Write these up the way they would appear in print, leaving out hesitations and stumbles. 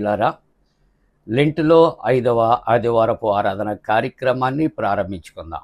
ప్రియులారా, లెంటులో 5వ ఆదివారపు ఆరాధన కార్యక్రమాన్ని ప్రారంభించుకుందాం.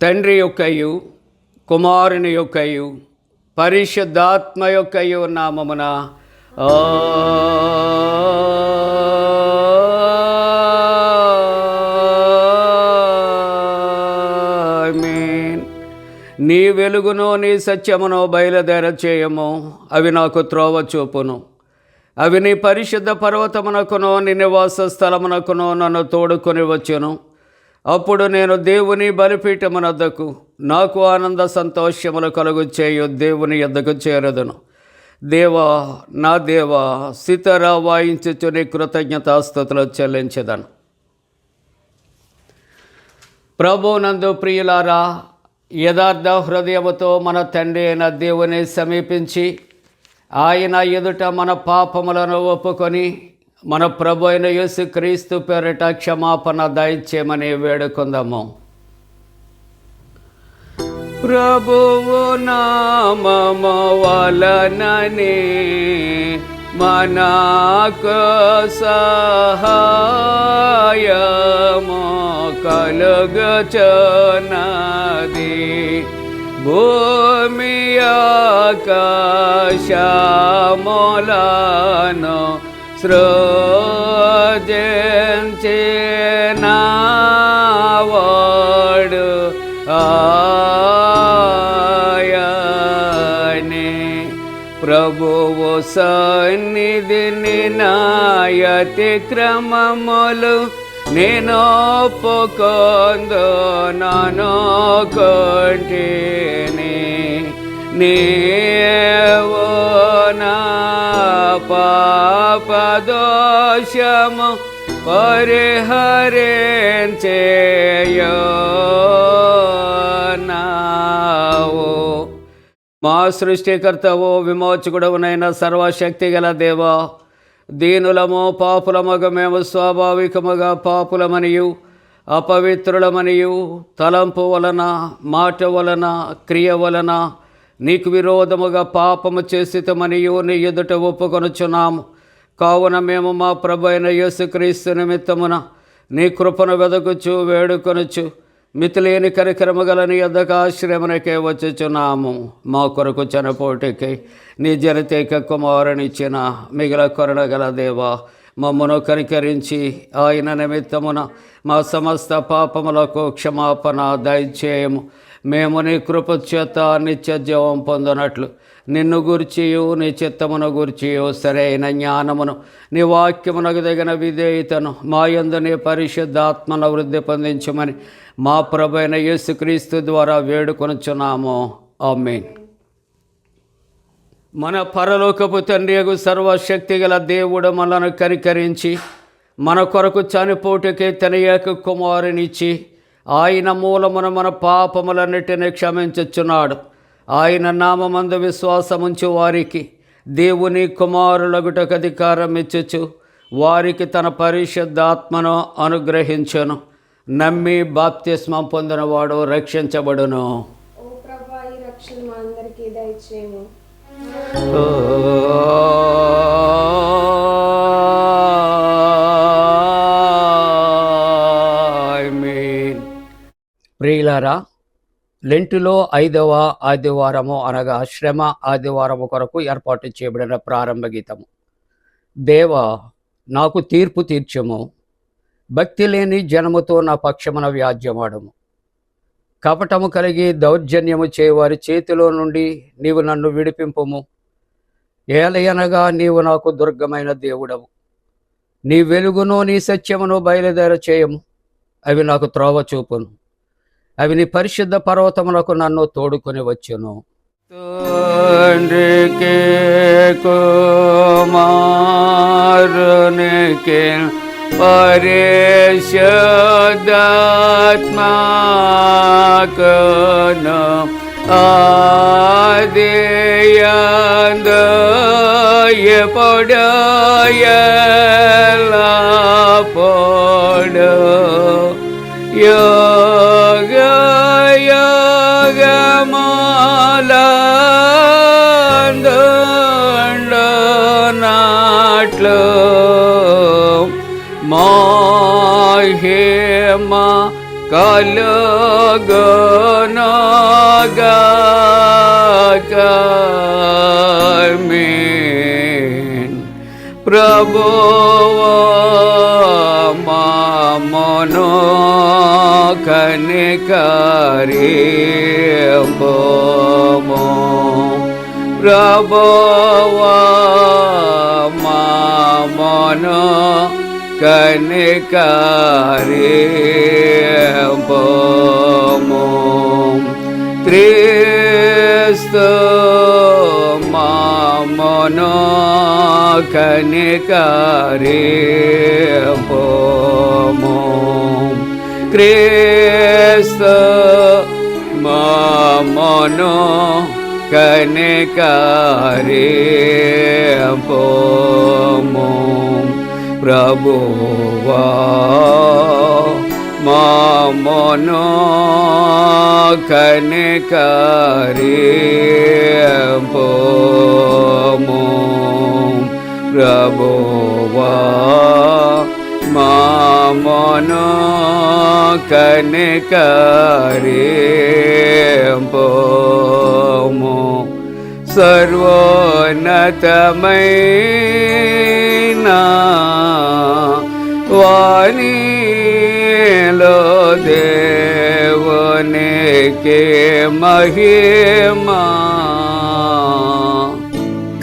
తండ్రి యొక్కయు కుమారుని యొక్కయు పరిశుద్ధాత్మ యొక్కయు నామమున ఆమేన్. నీ వెలుగును నీ సత్యమును బయలుదేర చేయము, అవి నాకు త్రోవ చూపును. అవి నీ పరిశుద్ధ పర్వతమునకును నీ నివాస స్థలమునకును నన్ను తోడుకొని వచ్చును. అప్పుడు నేను దేవుని బలిపీఠమునొద్దకు నాకు ఆనంద సంతోషములు కలుగు చేయు దేవుని యొద్దకు చేరదును. దేవా, నా దేవా, సితార వాయించుచు నీ కృతజ్ఞతాస్తుతులు చెల్లించెదను. ప్రభువునందు ప్రియులారా, యథార్థ హృదయముతో మన తండ్రి అయిన దేవుని సమీపించి ఆయన ఎదుట మన పాపములను ఒప్పుకొని మన ప్రభు అయిన యేసుక్రీస్తు పేరిట క్షమాపణ దయచేయమని వేడుకుందాము. ప్రభువు నామము వలననే మనకు సహాయము కలుగుచున్నది. భూమి ఆకాశములను సృజించినవాడు ఆయనే. ప్రభువు సన్నిధిని నా అతిక్రమములు నేను ఒప్పుకొందునను కొంటిని. నీవు నా పాపదోషము పరిహరించేయున్నావు. మా సృష్టికర్తవు విమోచకుడవునైన సర్వశక్తి గల దేవా, దీనులము పాపులమగ మేము స్వాభావికముగా పాపులమనియు అపవిత్రులమనియు తలంపు వలన మాట వలన క్రియ వలన నీకు విరోధముగా పాపము చేసితమనియు నీ ఎదుట ఒప్పుకొనుచున్నాము. కావున మేము మా ప్రభు అయిన యేసుక్రీస్తు నిమిత్తమున నీ కృపను వెదకుచు వేడుకొనుచు మితిలేని కరికరము గల నీ యొద్దకు ఆశ్రయమునకే వచ్చుచున్నాము. మా కొరకు చనిపోటికై నీ జనతేక కుమారునిచ్చిన మిగిల కరుణ గల దేవా, మమ్మను కనికరించి ఆయన నిమిత్తమున మా సమస్త పాపములకు క్షమాపణ దయచేయము. మేము నీ కృప చేత నిత్య జీవం పొందినట్లు నిన్ను గూర్చియు నీ చిత్తమును గూర్చియు సరైన జ్ఞానమును నీ వాక్యమునకు తగిన విధేయతను మా యందు నీ పరిశుద్ధాత్మను వృద్ధి పొందించమని మా ప్రభువైన యేసుక్రీస్తు ద్వారా వేడుకొనుచున్నాము. ఆమేన్. మన పరలోకపు తండ్రియగు సర్వశక్తి గల దేవుడు మనలను కనికరించి మన కొరకు చనిపోటుకే తన ఏక కుమారునిచ్చి ఆయన మూలమున మన పాపములన్నిటినీ క్షమించుచున్నాడు. ఆయన నామమందు విశ్వాసముంచు వారికి దేవుని కుమారులగుటకు అధికారం ఇచ్చుచు వారికి తన పరిశుద్ధాత్మను అనుగ్రహించును. నమ్మి బాప్తిస్మం పొందినవాడు రక్షించబడును. ఓ ప్రభువా, ఈ రక్షణ మా అందరికీ దయచేయము. ప్రియులారా, లెంటులో 5వ ఆదివారము అనగా శ్రమ ఆదివారము కొరకు ఏర్పాటు చేయబడిన ప్రారంభ గీతము. దేవా, నాకు తీర్పు తీర్చుము, భక్తి లేని జనముతో నా పక్షమున వ్యాజ్యమాడము. కపటము కలిగి దౌర్జన్యము చేయవారి చేతిలో నుండి నీవు నన్ను విడిపింపుము. ఏలయనగా నీవు నాకు దుర్గమైన దేవుడవు. నీ వెలుగును నీ సత్యమును బయలుదేర చేయము. అవి నాకు త్రోవ చూపును. అవి నీ పరిశుద్ధ పర్వతమునకు నన్ను తోడుకొని వచ్చును. తండ్రికి కుమారునికి పరిశుద్ధాత్మకును ఆదియందు ఎప్పుడు ఎల్లప్పుడు యుగ యుగములందుండునట్లు మహిమ కలుగునుగాక. ఆమేన్. ప్రభువా మమ్మును కనికరింపుము. ప్రభువా మమ్మును కనికరింపుము. క్రీస్తు మమ్మును కనికరింపుము. క్రీస్తు మమ్మును కనికరింపుము. ప్రభువా మమ్మును కనికరింపుము. ప్రభువా మమ్మును కనికరింపుము. సర్వోన్నతమైన వానిలో దేవునికి మహిమా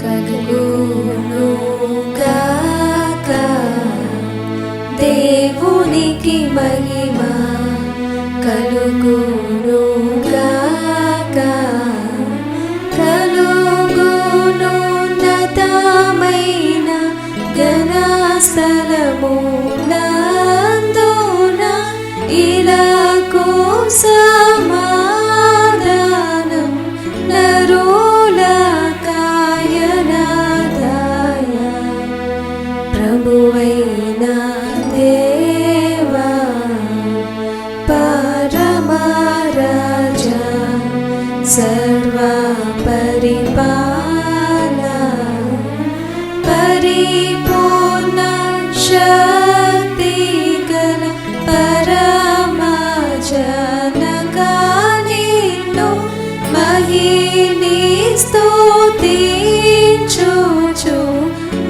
కలుగునుగాక. దేవునికి మహిమా కలుగునుగాక. కలుగునున్నతమైన ఘనస్థలమునందున ఇలకు సమాధానం నరులకాయనాదాయ. ప్రభువైన దేవా, పరమరాజా, సర్వ పరిపాలనా, పరిపూర్ణ శక్తి గల పరమజనకా నిన్ను మహిని స్తుతించుచు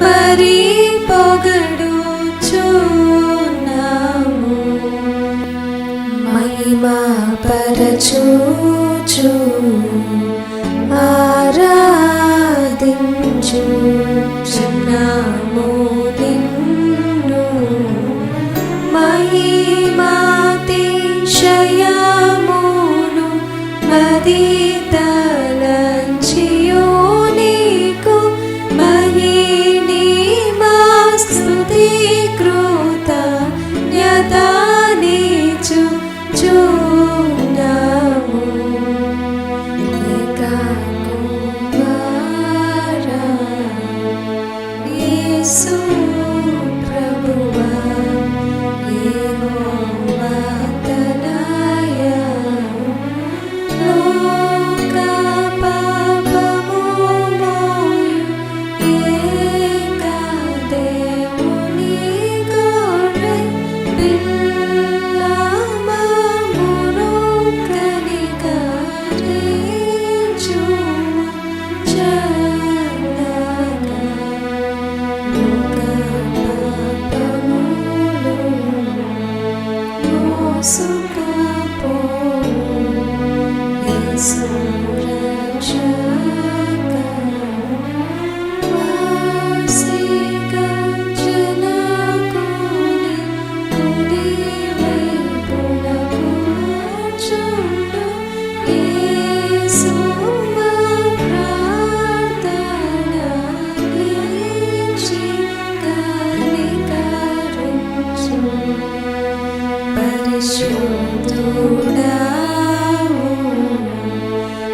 మరి పొగడుచున్నాము. మహిమా పరచుచు ఆరాధించుచున్నాము నిన్ను. మహిమాతిశయమును మదితలంచియు నీకు మహిని మా స్తుతి కృత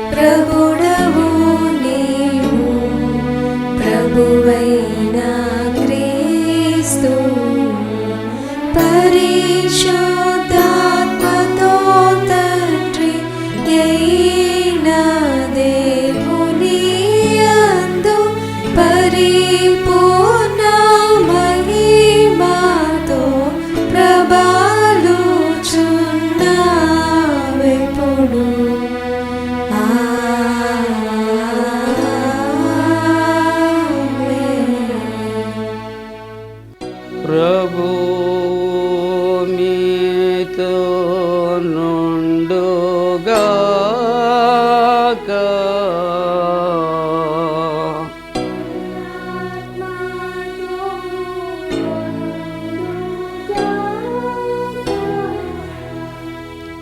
ప్రభుడవు నీవు, ప్రభువైన క్రీస్తు పరిశుద్ధాత్మతో తండ్రి అయిన దేవుని యందు పరిపూర్ణ మహిమతో ప్రబలుచున్నావెప్పుడు. ప్రభు మీతో నుండుగాక.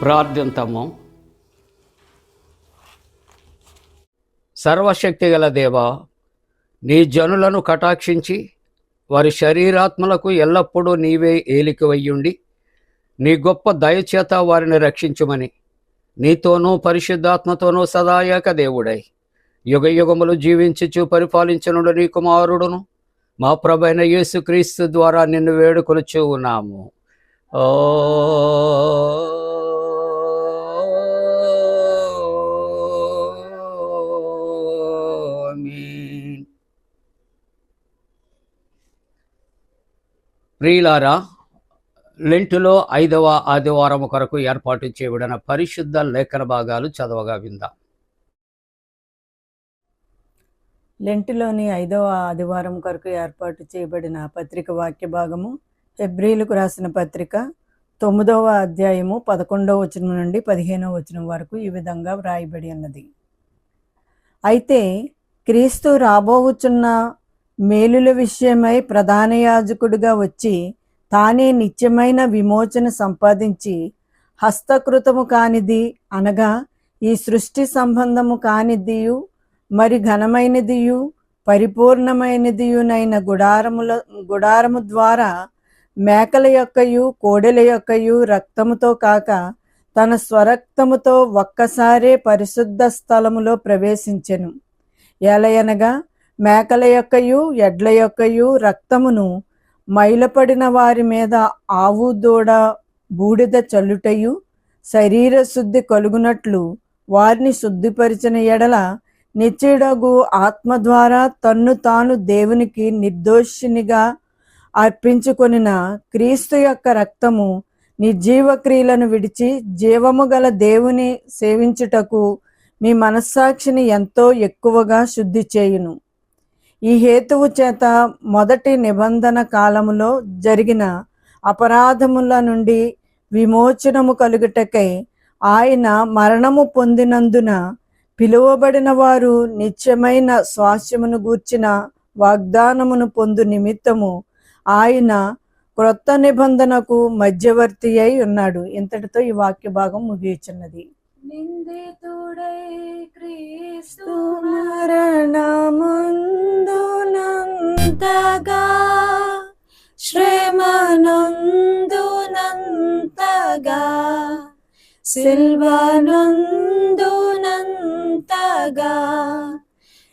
ప్రార్థింతము. సర్వశక్తి గల దేవా, నీ జనులను కటాక్షించి వారి శరీరాత్మలకు ఎల్లప్పుడూ నీవే ఏలికవయ్యుండి నీ గొప్ప దయచేత వారిని రక్షించుమని నీతోనూ పరిశుద్ధాత్మతోనూ సదాయక దేవుడై యుగ యుగములు జీవించుచు పరిపాలించనుడు నీ కుమారుడును మా ప్రభైన యేసుక్రీస్తు ద్వారా నిన్ను వేడుకొనుచూ ఉన్నాము. ఆమేన్. ప్రియులారా, లెంటులో 5వ ఆదివారం కొరకు ఏర్పాటు చేయబడిన పరిశుద్ధ లేఖన భాగాలు చదవగా విందాం. లెంటులోని 5వ ఆదివారం కొరకు ఏర్పాటు చేయబడిన పత్రిక వాక్య భాగము హెబ్రీలకు రాసిన పత్రిక 9వ అధ్యాయము 11వ వచనం నుండి 15వ వచనం వరకు ఈ విధంగా వ్రాయబడి ఉన్నది. అయితే క్రీస్తు రాబోవుచున్న మేలుల విషయమై ప్రధాన యాజకుడిగా వచ్చి తానే నిత్యమైన విమోచన సంపాదించి హస్తకృతము కానిది అనగా ఈ సృష్టి సంబంధము కానిదియు మరి ఘనమైనదియు పరిపూర్ణమైనదియునైన గుడారము ద్వారా మేకల యొక్కయు కోడెల యొక్కయు రక్తముతో కాక తన స్వరక్తముతో ఒక్కసారే పరిశుద్ధ స్థలములో ప్రవేశించెను. ఎలయనగా మేకల యొక్కయు ఎడ్ల యొక్కయు రక్తమును మైలపడిన వారి మీద ఆవు దూడ బూడిద చల్లుటయు శరీర శుద్ధి కలుగునట్లు వారిని శుద్ధిపరిచిన ఎడల నిత్యుడగు ఆత్మ ద్వారా తన్ను తాను దేవునికి నిర్దోషినిగా అర్పించుకొనిన క్రీస్తు యొక్క రక్తము నిర్జీవ క్రియలను విడిచి జీవము గల దేవుని సేవించుటకు మీ మనస్సాక్షిని ఎంతో ఎక్కువగా శుద్ధి చేయును. ఈ హేతువు చేత మొదటి నిబంధన కాలములో జరిగిన అపరాధముల నుండి విమోచనము కలుగుటకై ఆయన మరణము పొందినందున పిలువబడిన వారు నిత్యమైన స్వాస్యమును గూర్చిన వాగ్దానమును పొందు నిమిత్తము ఆయన క్రొత్త నిబంధనకు మధ్యవర్తి అయి ఉన్నాడు. ఇంతటితో ఈ వాక్య భాగం ముగియుచున్నది. నిందితుడై క్రీస్తు మరణమందునంతగా శ్రమనందునంతగా సిల్వనందునంతగా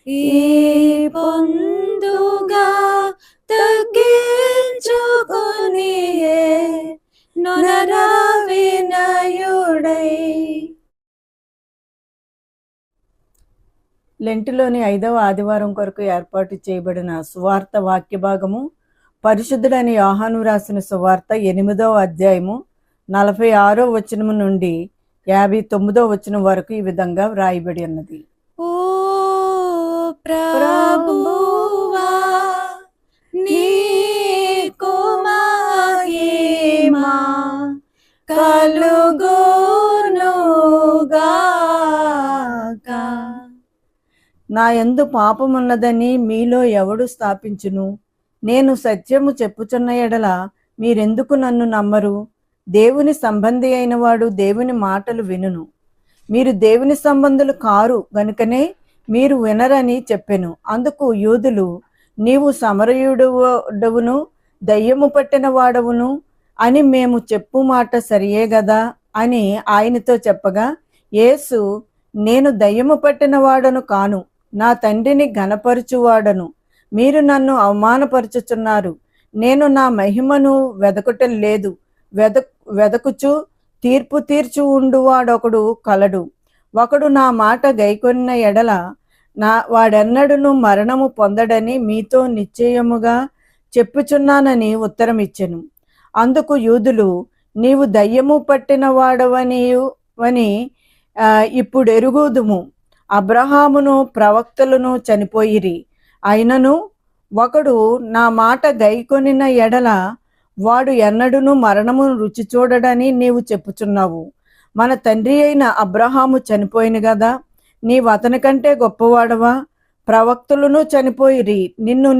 ఈ పొందుగా తగ్గించుకొనియే నరవినయుడై. లెంటులోని 5వ ఆదివారం కొరకు ఏర్పాటు చేయబడిన సువార్త వాక్య భాగము పరిశుద్ధుడని యోహాను రాసిన సువార్త 8వ అధ్యాయము 46వ వచనము నుండి 59వ వచనం వరకు ఈ విధంగా వ్రాయబడి ఉన్నది. ఓ ప్రభువా, నీకు మహిమ కలుగునుగాక. నా యందు పాపమున్నదని మీలో ఎవడు స్థాపించును? నేను సత్యము చెప్పుచున్న ఎడల మీరెందుకు నన్ను నమ్మరు? దేవుని సంబంధి అయిన వాడు దేవుని మాటలు వినును. మీరు దేవుని సంబంధులు కారు గనుకనే మీరు వినరని చెప్పెను. అందుకు యూదులు, నీవు సమరయుడవును దయ్యము పట్టిన వాడవును అని మేము చెప్పు మాట సరియే గదా అని ఆయనతో చెప్పగా, యేసు, నేను దయ్యము పట్టిన వాడను కాను, నా తండ్రిని ఘనపరచువాడను. మీరు నన్ను అవమానపరుచుచున్నారు. నేను నా మహిమను వెదకటం లేదు. వెదకుచు తీర్పు తీర్చు ఉండువాడొకడు కలడు. ఒకడు నా మాట గైకొన్న ఎడల వాడెన్నడును మరణము పొందడని మీతో నిశ్చయముగా చెప్పుచున్నానని ఉత్తరమిచ్చెను. అందుకు యూదులు, నీవు దయ్యము పట్టిన వాడవని ఇప్పుడు ఎరుగుదుము. అబ్రహామును ప్రవక్తలను చనిపోయిరి. అయినను ఒకడు నా మాట గైకొనిన ఎడల వాడు ఎన్నడును మరణమును రుచి చూడడని నీవు చెప్పుచున్నావు. మన తండ్రి అయిన అబ్రహాము చనిపోయిన గదా, నీవు అతని కంటే గొప్పవాడవా? ప్రవక్తలను చనిపోయిరి, నిన్ను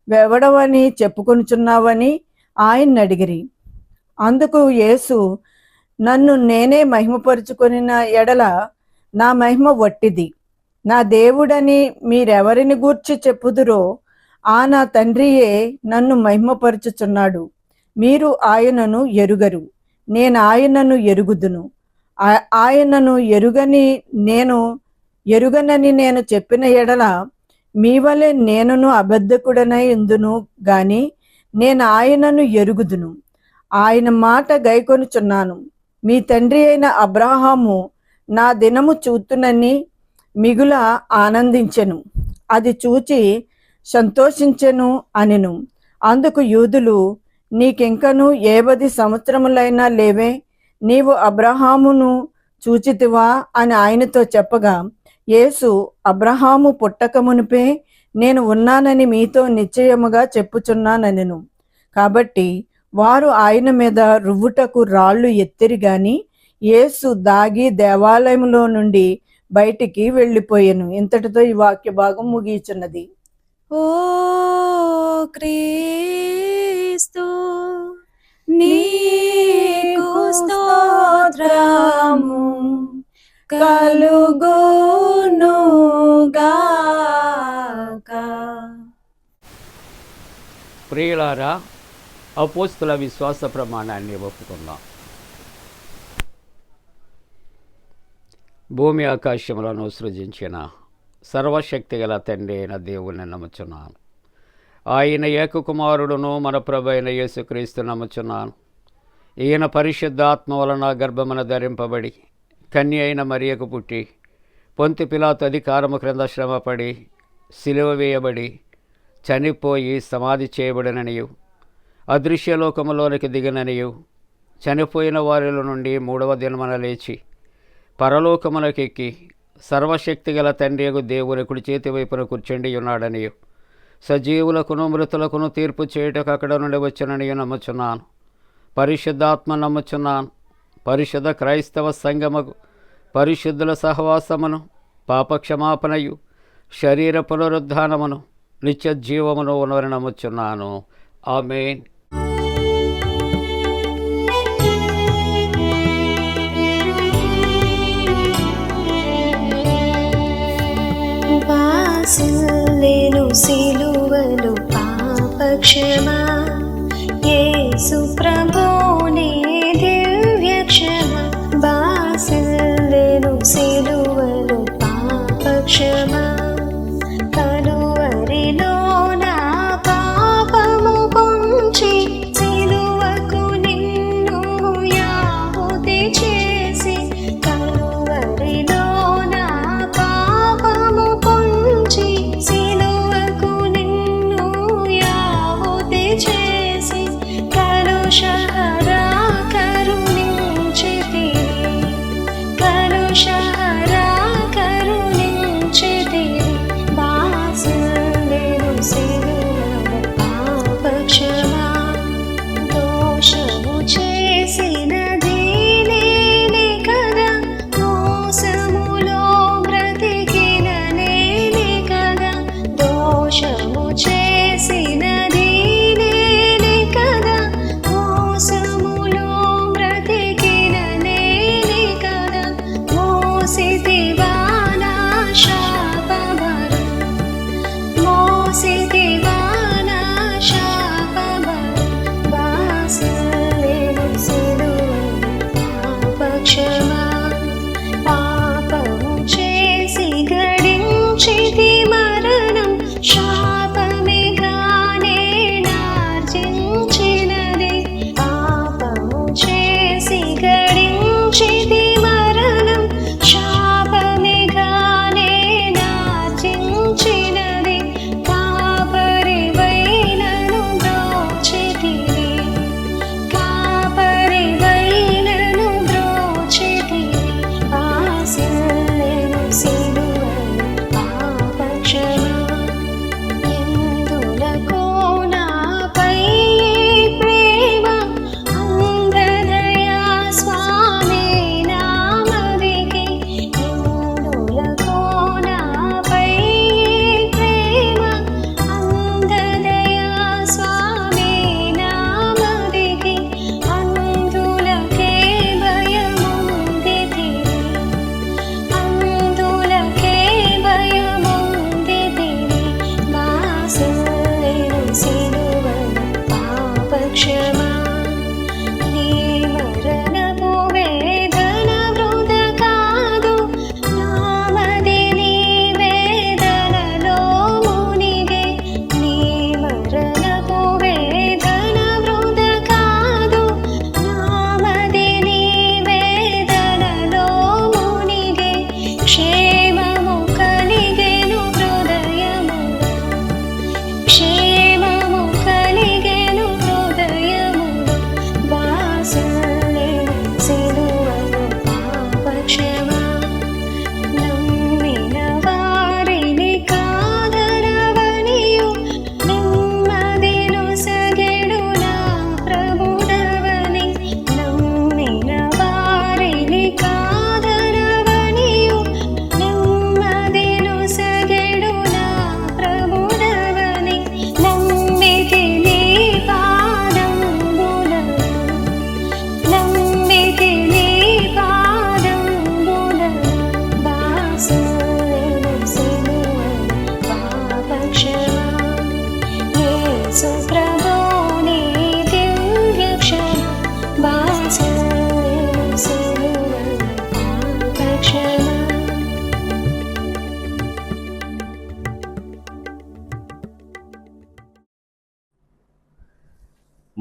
వెవడవని చెప్పుకొనుచున్నావని ఆయన్ని అడిగిరి. అందుకు యేసు, నన్ను నేనే మహిమపరుచుకొనిన ఎడల నా మహిమ వట్టిది. నా దేవుడని మీరెవరిని గూర్చి చెప్పుదురో ఆ నా తండ్రియే నన్ను మహిమపరుచుచున్నాడు. మీరు ఆయనను ఎరుగరు, నేను ఆయనను ఎరుగుదును. ఆయనను ఎరుగనని నేను చెప్పిన ఎడల మీ వలె నేనును అబద్ధకుడనై ఉందును గాని నేను ఆయనను ఎరుగుదును. ఆయన మాట గైకొనుచున్నాను. మీ తండ్రి అయిన అబ్రహాము నా దినము చూతునని మిగుల ఆనందించెను, అది చూచి సంతోషించెను అనెను. అందుకు యూదులు, నీకింకను 70 సంవత్సరములైనా లేవే, నీవు అబ్రహామును చూచితివా అని ఆయనతో చెప్పగా, యేసు, అబ్రహాము పుట్టక మునిపే నేను ఉన్నానని మీతో నిశ్చయముగా చెప్పుచున్నానెను. కాబట్టి వారు ఆయన మీద రువ్వుటకు రాళ్ళు ఎత్తిరి గాని యేసు దాగి దేవాలయంలో నుండి బయటికి వెళ్ళిపోయాను. ఇంతటితో ఈ వాక్య భాగం ముగియుచున్నది. ఓ క్రీస్తు, నీకు స్తోత్రము కలుగునుగాక. ప్రియులారా, అపోస్తుల విశ్వాస ప్రమాణాన్ని ఒప్పుకుందాం. భూమి ఆకాశములను సృజించిన సర్వశక్తి గల తండ్రి అయిన దేవుని నమ్ముచున్నాను. ఆయన ఏకకుమారుడును మన ప్రభు అయిన యేసుక్రీస్తు నమ్ముచున్నాను. ఈయన పరిశుద్ధాత్మ వలన గర్భమున ధరింపబడి కన్య అయిన మరియకు పుట్టి పొంతి పిలాతు అధికారము క్రింద శ్రమపడి సిలువ వేయబడి చనిపోయి సమాధి చేయబడిననియు అదృశ్యలోకములోనికి దిగిననియు చనిపోయిన వారిలో నుండి 3వ దినమున లేచి పరలోకమునకెక్కి సర్వశక్తి గల తండ్రియగు దేవుని కుడి చేతి వైపున కూర్చుండి ఉన్నాడనియు సజీవులకును మృతులకును తీర్పు చేయుటకు అక్కడ నుండి వచ్చిననియు నమ్ముచున్నాను. పరిశుద్ధాత్మ నమ్ముచున్నాను. పరిశుద్ధ క్రైస్తవ సంఘముకు పరిశుద్ధుల సహవాసమును పాపక్షమాపణయు శరీర పునరుద్ధానమును నిత్య జీవమును ఉన్నవని నమ్ముచున్నాను. ఆమేన్. వాసిల్లెను సిలువలు పాపక్షమా, యేసు ప్రభుని దివ్యక్షమా. వాసిల్లెను సిలువలు పాపక్షమా, కలువరిలో నా పాపము పొంచి సిలువకు నిన్ను యాహుతి చేసి, కలువరిలో నా పాపము పొంచి సిలువకు నిన్ను యాహుతి చేసి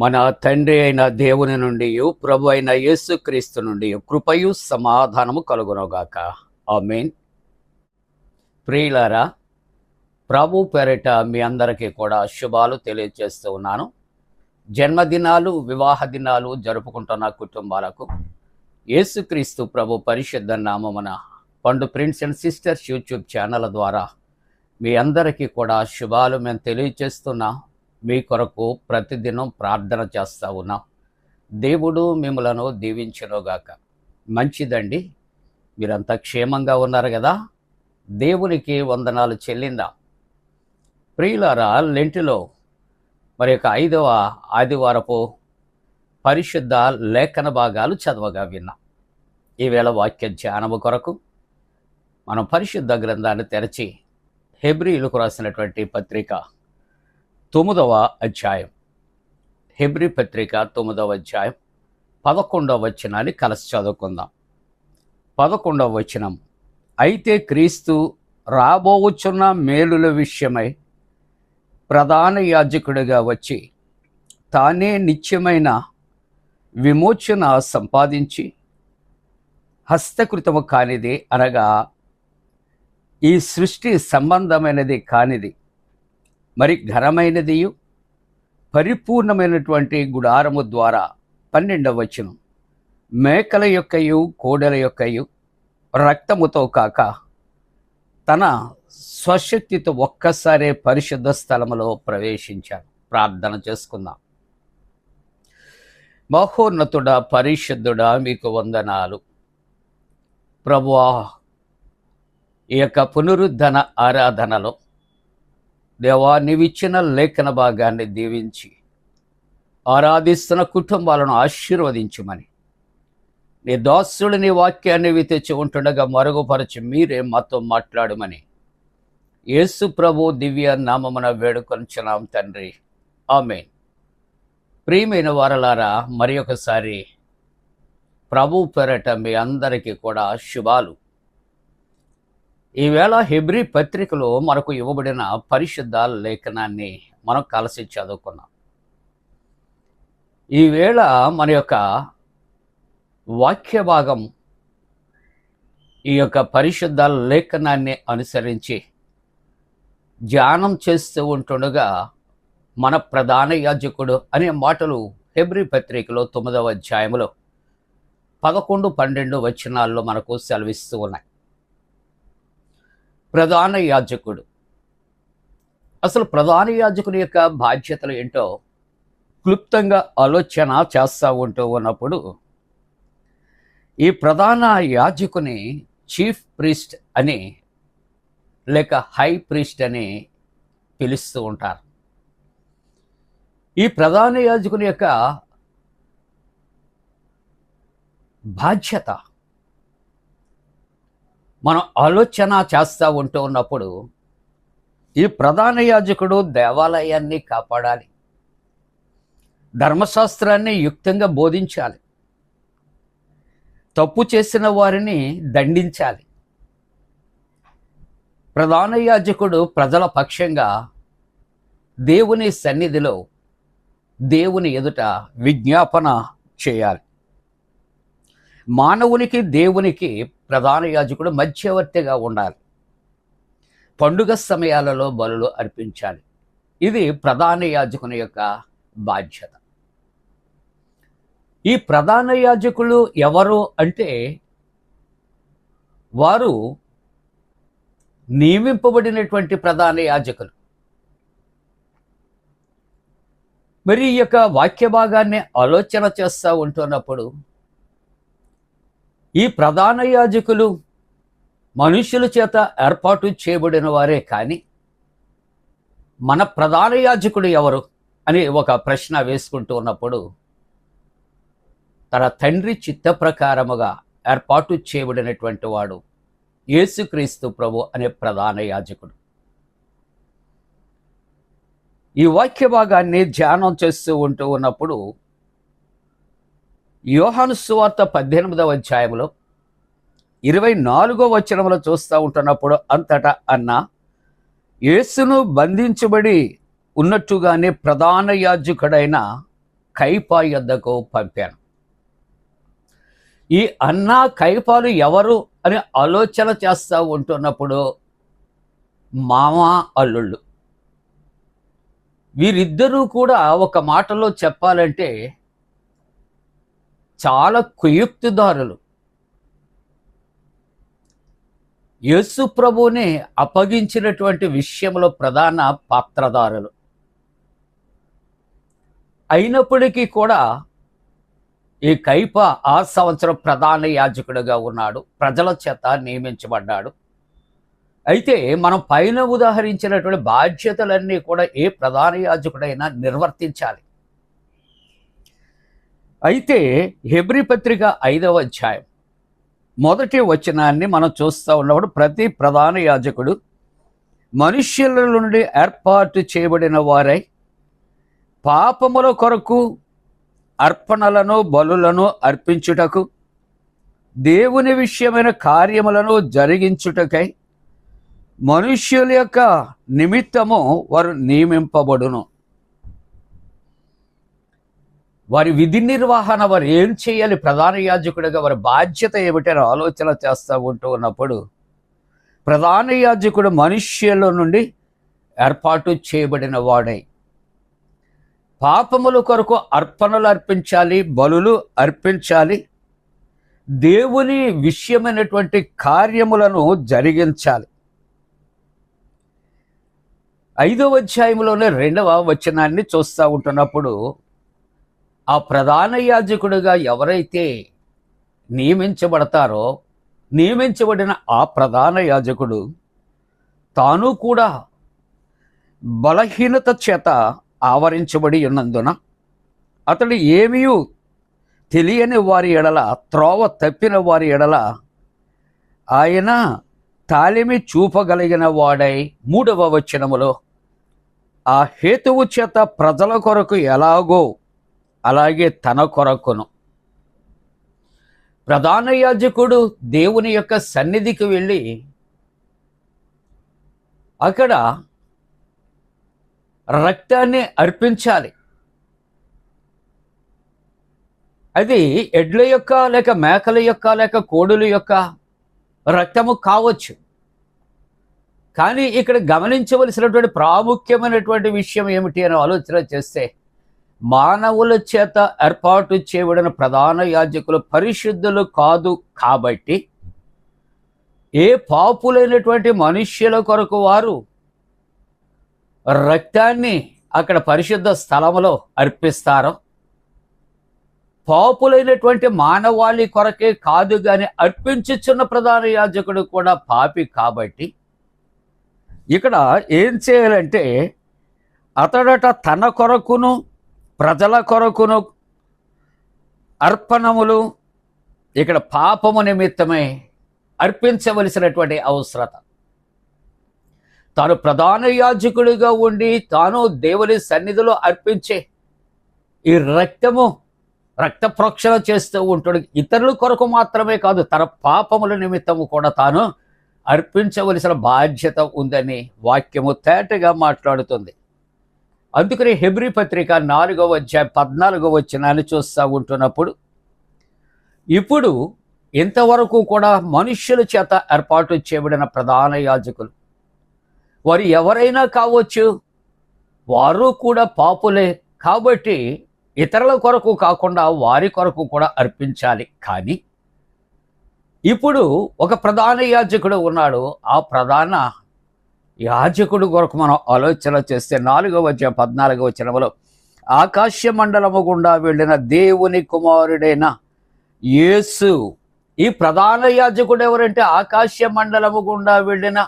మన తండ్రి అయిన దేవుని నుండి ప్రభు అయిన యేసుక్రీస్తు నుండి కృపయు సమాధానము కలుగునుగాక. ఆమేన్. ప్రియులారా, ప్రభు పేరిట మీ అందరికీ కూడా శుభాలు తెలియజేస్తూ ఉన్నాను. జన్మదినాలు, వివాహ దినాలు జరుపుకుంటున్న కుటుంబాలకు యేసుక్రీస్తు ప్రభు పరిశుద్ధ నామమున పండు prince and sisters YouTube channel ద్వారా మీ అందరికీ కూడా శుభాలు మేము తెలియజేస్తున్నాం. మీ కొరకు ప్రతిదినం ప్రార్థన చేస్తూ ఉన్నాం. దేవుడు మిమ్మలను దీవించునుగాక. మంచిదండి, మీరంతా క్షేమంగా ఉన్నారు కదా. దేవునికి వందనాలు చెల్లిందాం. ప్రియులారా, లెంటిలో మరి యొక్క 5వ ఆదివారపు పరిశుద్ధ లేఖన భాగాలు చదవగా విన్నాం. ఈవేళ వాక్య ధ్యానము కొరకు మనం పరిశుద్ధ గ్రంథాన్ని తెరచి హెబ్రీయులకు రాసినటువంటి పత్రిక 9వ అధ్యాయం, హెబ్రీ పత్రిక 9వ అధ్యాయం 11వ వచనాన్ని కలిసి చదువుకుందాం. 11వ వచనం, అయితే క్రీస్తు రాబోవచ్చున్న మేలుల విషయమై ప్రధాన యాజకుడిగా వచ్చి తానే నిత్యమైన విమోచన సంపాదించి హస్తకృతము కానిది, అనగా ఈ సృష్టి సంబంధమైనది కానిది, మరి ఘనమైనదియు పరిపూర్ణమైనటువంటి గుడారము ద్వారా 12వ వచనం, మేకల యొక్కయు కోడెల యొక్కయు రక్తముతో కాక తన స్వశక్తితో ఒక్కసారే పరిశుద్ధ స్థలములో ప్రవేశించాడు. ప్రార్థన చేసుకుందాం. మహోన్నతుడా, పరిశుద్ధుడా, మీకు వందనాలు ప్రభువా. ఈ యొక్క పునరుద్ధరణ ఆరాధనలో దేవా, నీవిచ్చిన లేఖన భాగాన్ని దీవించి ఆరాధిస్తున్న కుటుంబాలను ఆశీర్వదించుమని, నీ దాసుడు నీ వాక్యాన్ని తెచ్చి ఉంటుండగా మరుగుపరచి మీరే మాతో మాట్లాడమని యేసు ప్రభు దివ్య నామమున వేడుకొంచున్నాం తండ్రి. ఆమేన్. ప్రియమైన వారలారా, మరి ఒకసారి ప్రభు పేరట మీ అందరికీ కూడా శుభాలు. ఈవేళ హెబ్రీ పత్రికలో మనకు ఇవ్వబడిన పరిశుద్ధ లేఖనాన్ని మనం కలిసి చదువుకున్నాం. ఈవేళ మన యొక్క వాక్య భాగం ఈ యొక్క పరిశుద్ధ లేఖనాన్ని అనుసరించి ధ్యానం చేస్తూ ఉంటుండగా మన ప్రధాన యాజకుడు అనే మాటలు హెబ్రీ పత్రికలో 9వ అధ్యాయంలో 11, 12 వచనాల్లో మనకు సెలవిస్తూ ఉన్నాయి. ప్రధాన యాజకుడు, అసలు ప్రధాన యాజకుని యొక్క బాధ్యతలు ఏంటో క్లుప్తంగా ఆలోచన చేస్తూ ఉంటూ ఉన్నప్పుడు, ఈ ప్రధాన యాజకుని చీఫ్ ప్రీస్ట్ అని లేక హై ప్రీస్ట్ అని పిలుస్తూ ఉంటారు. ఈ ప్రధాన యాజకుని యొక్క బాధ్యత మనం ఆలోచన చేస్తూ ఉంటూ ఉన్నప్పుడు, ఈ ప్రధాన యాజకుడు దేవాలయాన్ని కాపాడాలి, ధర్మశాస్త్రాన్ని యుక్తంగా బోధించాలి, తప్పు చేసిన వారిని దండించాలి. ప్రధాన యాజకుడు ప్రజల పక్షంగా దేవుని సన్నిధిలో దేవుని ఎదుట విజ్ఞాపన చేయాలి. మానవునికి దేవునికి ప్రధాన యాజకుడు మధ్యవర్తిగా ఉండాలి. పండుగ సమయాలలో బలులు అర్పించాలి. ఇది ప్రధాన యాజకుని యొక్క బాధ్యత. ఈ ప్రధాన యాజకులు ఎవరు అంటే, వారు నియమింపబడినటువంటి ప్రధాన యాజకులు. మరి ఈ యొక్క వాక్య భాగాన్ని ఆలోచన చేస్తూ ఉంటున్నప్పుడు, ఈ ప్రధాన యాజకులు మనుషుల చేత ఏర్పాటు చేయబడిన వారే కానీ మన ప్రధాన యాజకుడు ఎవరు అని ఒక ప్రశ్న వేసుకుంటూ ఉన్నప్పుడు, తన తండ్రి చిత్త ప్రకారముగా ఏర్పాటు చేయబడినటువంటి వాడు యేసుక్రీస్తు ప్రభు అనే ప్రధాన యాజకుడు. ఈ వాక్య భాగాన్ని ధ్యానం చేస్తూ ఉంటూ ఉన్నప్పుడు యోహాను సువార్త 18వ అధ్యాయంలో 24వ వచనంలో చూస్తూ ఉంటున్నప్పుడు, అంతటా అన్న యేసును బంధించబడి ఉన్నట్టుగానే ప్రధాన యాజకుడైన కైపా యొద్దకు పంపాను. ఈ అన్న కైపాలు ఎవరు అని ఆలోచన చేస్తూ ఉంటున్నప్పుడు మామ అల్లుళ్ళు వీరిద్దరూ కూడా ఒక మాటలో చెప్పాలంటే చాలా కుయుక్తిదారులు. యేసు ప్రభువుని అప్పగించినటువంటి విషయంలో ప్రధాన పాత్రధారులు అయినప్పటికీ కూడా ఈ కైప ఆ సంవత్సరం ప్రధాన యాజకుడిగా ఉన్నాడు, ప్రజల చేత నియమించబడ్డాడు. అయితే మనం పైన ఉదాహరించినటువంటి బాధ్యతలన్నీ కూడా ఏ ప్రధాన యాజకుడైనా నిర్వర్తించాలి. అయితే హెబ్రీ పత్రిక 5వ అధ్యాయం మొదటి వచనాన్ని మనం చూస్తూ ఉన్నప్పుడు, ప్రతి ప్రధాన యాజకుడు మనుష్యుల నుండి ఏర్పాటు చేయబడిన వారై పాపముల కొరకు అర్పణలను బలులను అర్పించుటకు దేవుని విషయమైన కార్యములను జరిగించుటకై మనుష్యుల యొక్క నిమిత్తము వారు నియమింపబడును. వారి విధి నిర్వహణ, వారు ఏం చేయాలి, ప్రధాన యాజకుడిగా వారి బాధ్యత ఏమిటని ఆలోచన చేస్తూ ఉంటూ ఉన్నప్పుడు, ప్రధాన యాజకుడు మనుష్యుల నుండి ఏర్పాటు చేయబడిన వాడై పాపముల కొరకు అర్పణలు అర్పించాలి, బలులు అర్పించాలి, దేవుని విషయమైనటువంటి కార్యములను జరిగించాలి. 5వ అధ్యాయంలోనే 2వ వచనాన్ని చూస్తూ ఉంటున్నప్పుడు, ఆ ప్రధాన యాజకుడిగా ఎవరైతే నియమించబడతారో, నియమించబడిన ఆ ప్రధాన యాజకుడు తాను కూడా బలహీనత చేత ఆవరించబడి ఉన్నందున అతడు ఏమీ తెలియని వారి ఎడల, త్రోవ తప్పిన వారి ఎడల ఆయన తాళిమి చూపగలిగిన వాడై 3వ వచనములో ఆ హేతువు చేత ప్రజల కొరకు ఎలాగో అలాగే తన కొరకును. ప్రధాన యాజకుడు దేవుని యొక్క సన్నిధికి వెళ్ళి అక్కడ రక్తాన్ని అర్పించాలి. అది ఎడ్ల యొక్క లేక మేకల యొక్క లేక కోడుల యొక్క రక్తము కావచ్చు. కానీ ఇక్కడ గమనించవలసినటువంటి ప్రాముఖ్యమైనటువంటి విషయం ఏమిటి అని ఆలోచన చేస్తే, మానవుల చేత ఏర్పాటు చేయబడిన ప్రధాన యాజకులు పరిశుద్ధులు కాదు కాబట్టి ఏ పాపులైనటువంటి మనుష్యుల కొరకు వారు రక్తాన్ని అక్కడ పరిశుద్ధ స్థలములో అర్పిస్తారో, పాపులైనటువంటి మానవాళి కొరకే కాదు కానీ అర్పించుచున్న ప్రధాన యాజకుడు కూడా పాపి కాబట్టి ఇక్కడ ఏం చేయాలంటే, అతడట తన కొరకును ప్రజల కొరకును అర్పణములు ఇక్కడ పాపము నిమిత్తమై అర్పించవలసినటువంటి అవసరత. తాను ప్రధాన యాజకుడిగా ఉండి తాను దేవుని సన్నిధిలో అర్పించే ఈ రక్త ప్రోక్షణ చేస్తూ ఉంటాడు. ఇతరుల కొరకు మాత్రమే కాదు, తన పాపముల నిమిత్తము కూడా తాను అర్పించవలసిన బాధ్యత ఉందని వాక్యము తేటగా మాట్లాడుతుంది. అందుకని హెబ్రీ పత్రిక 4వ అధ్యాయం 14వ వచనాన్ని చూస్తూ ఉంటున్నప్పుడు, ఇప్పుడు ఇంతవరకు కూడా మనుష్యుల చేత ఏర్పాటు చేయబడిన ప్రధాన యాజకులు వారు ఎవరైనా కావచ్చు, వారు కూడా పాపులే కాబట్టి ఇతరుల కొరకు కాకుండా వారి కొరకు కూడా అర్పించాలి. కానీ ఇప్పుడు ఒక ప్రధాన యాజకుడు ఉన్నాడు. ఆ ప్రధాన యాజకుడు కొరకు మనం ఆలోచన చేస్తే 4వ అధ్యాయం 14వ వచనములో, ఆకాశ మండలము గుండా వెళ్ళిన దేవుని కుమారుడైన యేసు. ఈ ప్రధాన యాజకుడు ఎవరంటే ఆకాశ మండలము గుండా వెళ్ళిన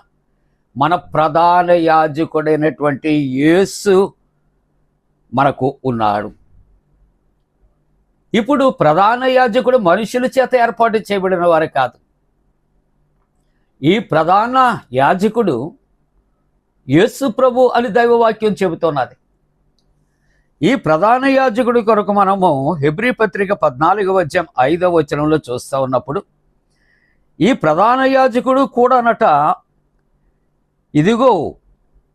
మన ప్రధాన యాజకుడైనటువంటి యేసు మనకు ఉన్నాడు. ఇప్పుడు ప్రధాన యాజకుడు మనుషుల చేత ఏర్పాటు చేయబడిన వారు కాదు. ఈ ప్రధాన యాజకుడు యేసు ప్రభు అని దైవవాక్యం చెబుతున్నది. ఈ ప్రధాన యాజకుడి కొరకు మనము హెబ్రీ పత్రిక 14:5 చూస్తూ ఉన్నప్పుడు ఈ ప్రధాన యాజకుడు కూడానట, ఇదిగో